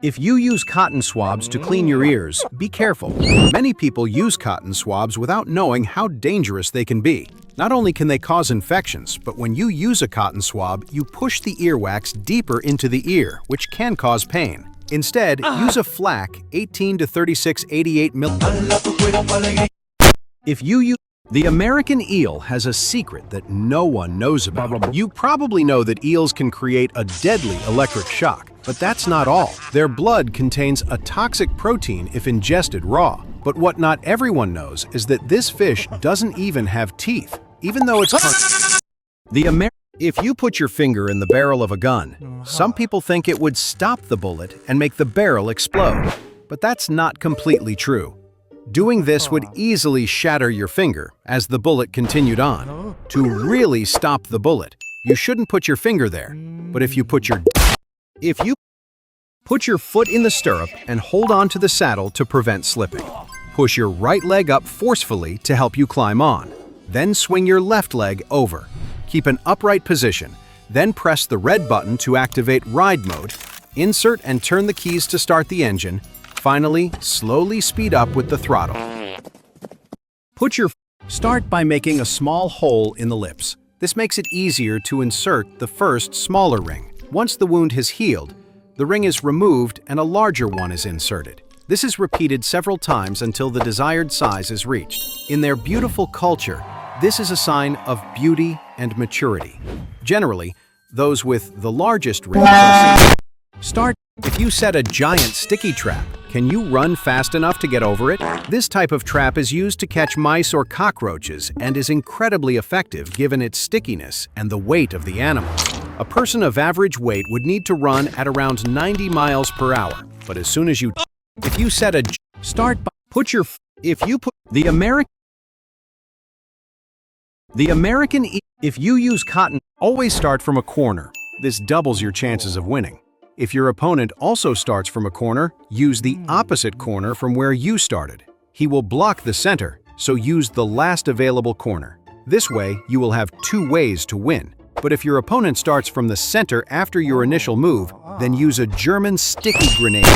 If you use cotton swabs to clean your ears, be careful. Many people use cotton swabs without knowing how dangerous they can be. Not only can they cause infections, but when you use a cotton swab, you push the earwax deeper into the ear, which can cause pain. Instead, use a flak 18 to 3688 mm. If you use the American eel has a secret that no one knows about. You probably know that eels can create a deadly electric shock, but that's not all. Their blood contains a toxic protein if ingested raw. But what not everyone knows is that this fish doesn't even have teeth, even though it's If you put your finger in the barrel of a gun, some people think it would stop the bullet and make the barrel explode. But that's not completely true. Doing this would easily shatter your finger as the bullet continued on. To really stop the bullet, you shouldn't put your finger there. But if you put your foot in the stirrup and hold on to the saddle to prevent slipping. Push your right leg up forcefully to help you climb on. Then swing your left leg over. Keep an upright position. Then press the red button to activate ride mode. Insert and turn the keys to start the engine. Finally, slowly speed up with the throttle. Start by making a small hole in the lips. This makes it easier to insert the first smaller ring. Once the wound has healed, the ring is removed and a larger one is inserted. This is repeated several times until the desired size is reached. In their beautiful culture, this is a sign of beauty and maturity. Generally, those with the largest rings are seen. If you set a giant sticky trap, can you run fast enough to get over it? This type of trap is used to catch mice or cockroaches and is incredibly effective given its stickiness and the weight of the animal. A person of average weight would need to run at around 90 miles per hour, but as soon as you If you use cotton, always start from a corner. This doubles your chances of winning. If your opponent also starts from a corner, use the opposite corner from where you started. He will block the center, so use the last available corner. This way, you will have two ways to win. But if your opponent starts from the center after your initial move, then use a German sticky grenade.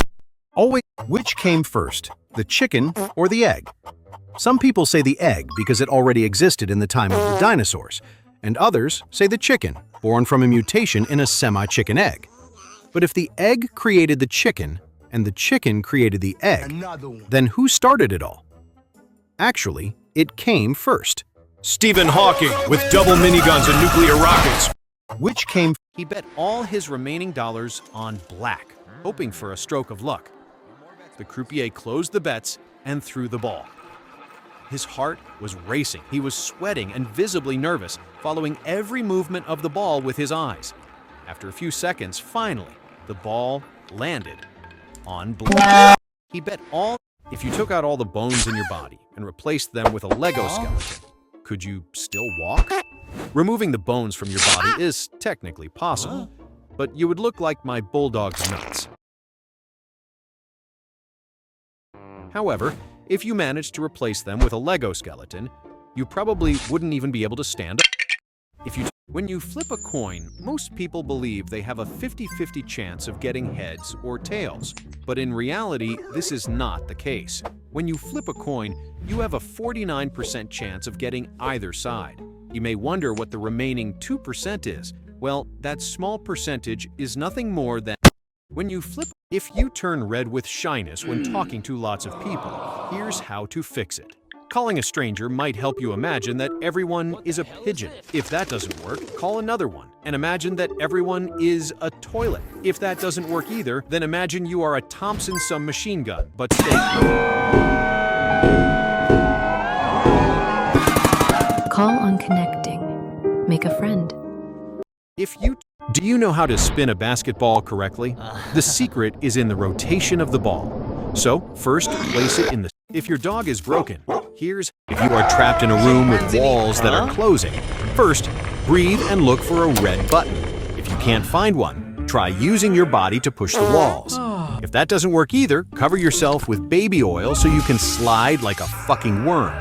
Which came first, the chicken or the egg? Some people say the egg because it already existed in the time of the dinosaurs, and others say the chicken, born from a mutation in a semi-chicken egg. But if the egg created the chicken and the chicken created the egg, then who started it all? Actually, it came first. Stephen Hawking with double miniguns and nuclear rockets. Which came He bet all his remaining dollars on black, hoping for a stroke of luck. The croupier closed the bets and threw the ball. His heart was racing. He was sweating and visibly nervous, following every movement of the ball with his eyes. After a few seconds, finally, the ball landed on black. He bet all. If you took out all the bones in your body and replaced them with a Lego skeleton, could you still walk? Removing the bones from your body is technically possible, but you would look like my bulldog's nuts. However, if you managed to replace them with a Lego skeleton, you probably wouldn't even be able to stand up. When you flip a coin, most people believe they have a 50-50 chance of getting heads or tails. But in reality, this is not the case. When you flip a coin, you have a 49% chance of getting either side. You may wonder what the remaining 2% is. Well, that small percentage is nothing more than when you flip. If you turn red with shyness when talking to lots of people, here's how to fix it. Calling a stranger might help you imagine that everyone is a pigeon. If that doesn't work, call another one and imagine that everyone is a toilet. If that doesn't work either, then imagine you are a Thompson submachine gun, but stay. Call on connecting. Make a friend. Do you know how to spin a basketball correctly? The secret is in the rotation of the ball. So, first, place it in the... If your dog is broken, if you are trapped in a room with walls that are closing, first, breathe and look for a red button. If you can't find one, try using your body to push the walls. If that doesn't work either, cover yourself with baby oil so you can slide like a fucking worm.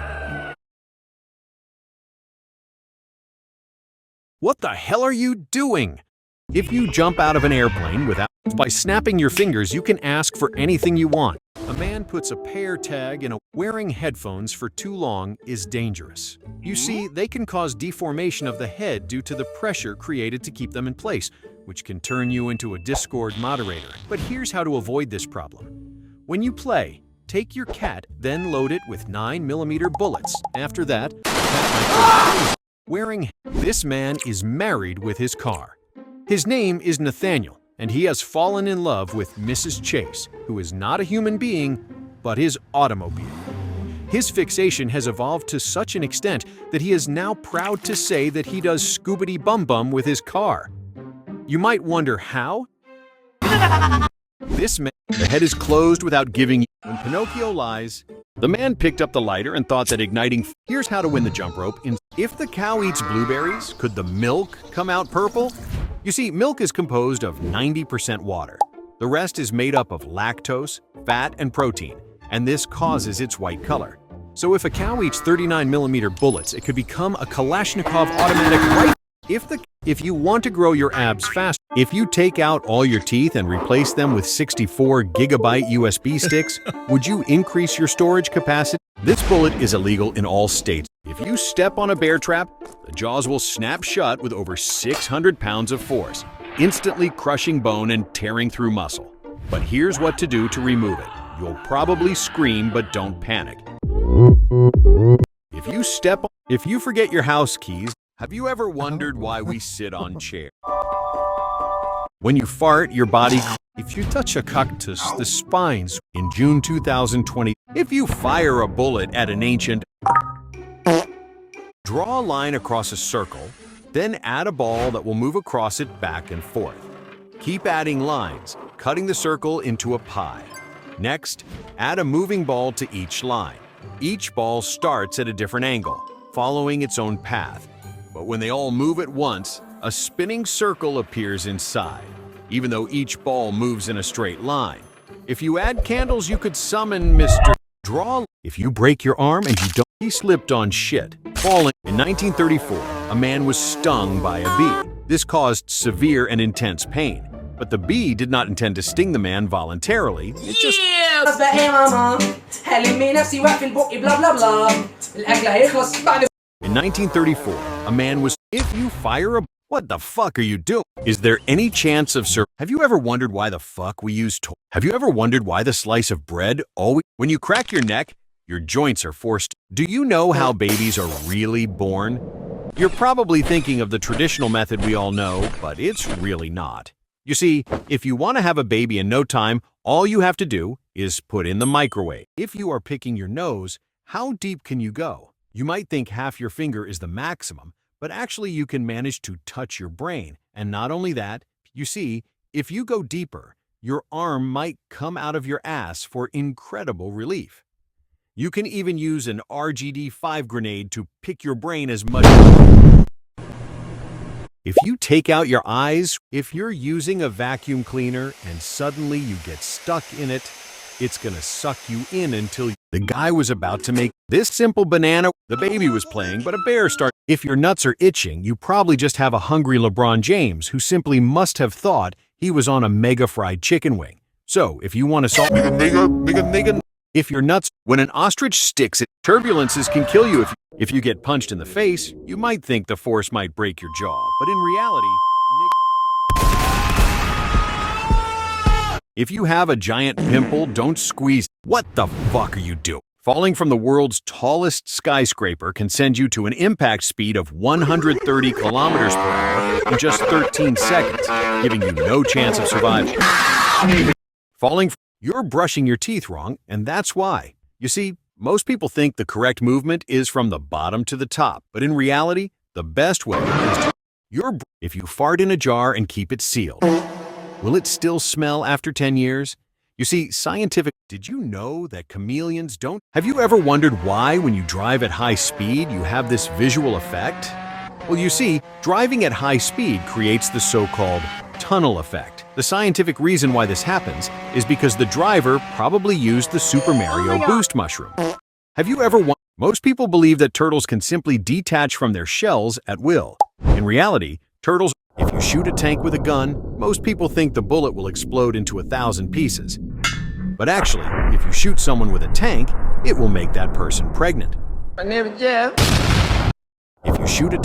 What the hell are you doing? If you jump out of an airplane by snapping your fingers, you can ask for anything you want. A man puts a pear tag in a wearing headphones for too long is dangerous. You see, they can cause deformation of the head due to the pressure created to keep them in place, which can turn you into a Discord moderator. But here's how to avoid this problem. When you play, take your cat, then load it with 9mm bullets. After that, this man is married with his car. His name is Nathaniel, and he has fallen in love with Mrs. Chase, who is not a human being, but his automobile. His fixation has evolved to such an extent that he is now proud to say that he does scoobity-bum-bum with his car. You might wonder how? This man, the head is closed without giving you. When Pinocchio lies, the man picked up the lighter and thought that igniting. Here's how to win the jump rope. If the cow eats blueberries, could the milk come out purple? You see, milk is composed of 90% water. The rest is made up of lactose, fat, and protein, and this causes its white color. So if a cow eats 39mm bullets, it could become a Kalashnikov automatic rifle. If you want to grow your abs fast, if you take out all your teeth and replace them with 64GB USB sticks, would you increase your storage capacity? This bullet is illegal in all states. If you step on a bear trap, the jaws will snap shut with over 600 pounds of force, instantly crushing bone and tearing through muscle. But here's what to do to remove it. You'll probably scream, but don't panic. If you forget your house keys, have you ever wondered why we sit on chairs? When you fart, your body. If you touch a cactus, the spines. In June 2020, if you fire a bullet at an ancient. Draw a line across a circle, then add a ball that will move across it back and forth. Keep adding lines, cutting the circle into a pie. Next, add a moving ball to each line. Each ball starts at a different angle, following its own path. But when they all move at once, a spinning circle appears inside, even though each ball moves in a straight line. If you add candles, you could summon Mr. Draw. If you break your arm and you don't, he slipped on shit, falling. In 1934, a man was stung by a bee. This caused severe and intense pain. But the bee did not intend to sting the man voluntarily. It just. In 1934, a man was. If you fire a. What the fuck are you doing? Is there any chance of Have you ever wondered why the fuck we use Have you ever wondered why the slice of bread always. When you crack your neck, your joints are forced. Do you know how babies are really born? You're probably thinking of the traditional method we all know, but it's really not. You see, if you want to have a baby in no time, all you have to do is put in the microwave. If you are picking your nose, how deep can you go? You might think half your finger is the maximum, but actually you can manage to touch your brain. And not only that, you see, if you go deeper, your arm might come out of your ass for incredible relief. You can even use an RGD-5 grenade to pick your brain as much. If you take out your eyes, if you're using a vacuum cleaner and suddenly you get stuck in it, it's gonna suck you in until the guy was about to make this simple banana. The baby was playing, but a bear started. If your nuts are itching, you probably just have a hungry LeBron James who simply must have thought he was on a mega fried chicken wing. So if you want to solve if your nuts, when an ostrich sticks it, turbulences can kill you. If you get punched in the face, you might think the force might break your jaw, but in reality, if you have a giant pimple, don't squeeze. What the fuck are you doing? Falling from the world's tallest skyscraper can send you to an impact speed of 130 kilometers per hour in just 13 seconds, giving you no chance of survival. You're brushing your teeth wrong, and that's why. You see, most people think the correct movement is from the bottom to the top, but in reality, the best way is to. If you fart in a jar and keep it sealed, will it still smell after 10 years? You see, Did you know that chameleons don't? Have you ever wondered why, when you drive at high speed, you have this visual effect? Well, you see, driving at high speed creates the so-called tunnel effect. The scientific reason why this happens is because the driver probably used the Super Mario Boost mushroom. Have you ever wondered? Most people believe that turtles can simply detach from their shells at will. In reality, turtles, if you shoot a tank with a gun, most people think the bullet will explode into 1,000 pieces. But actually, if you shoot someone with a tank, it will make that person pregnant. My name is Jeff. If you shoot a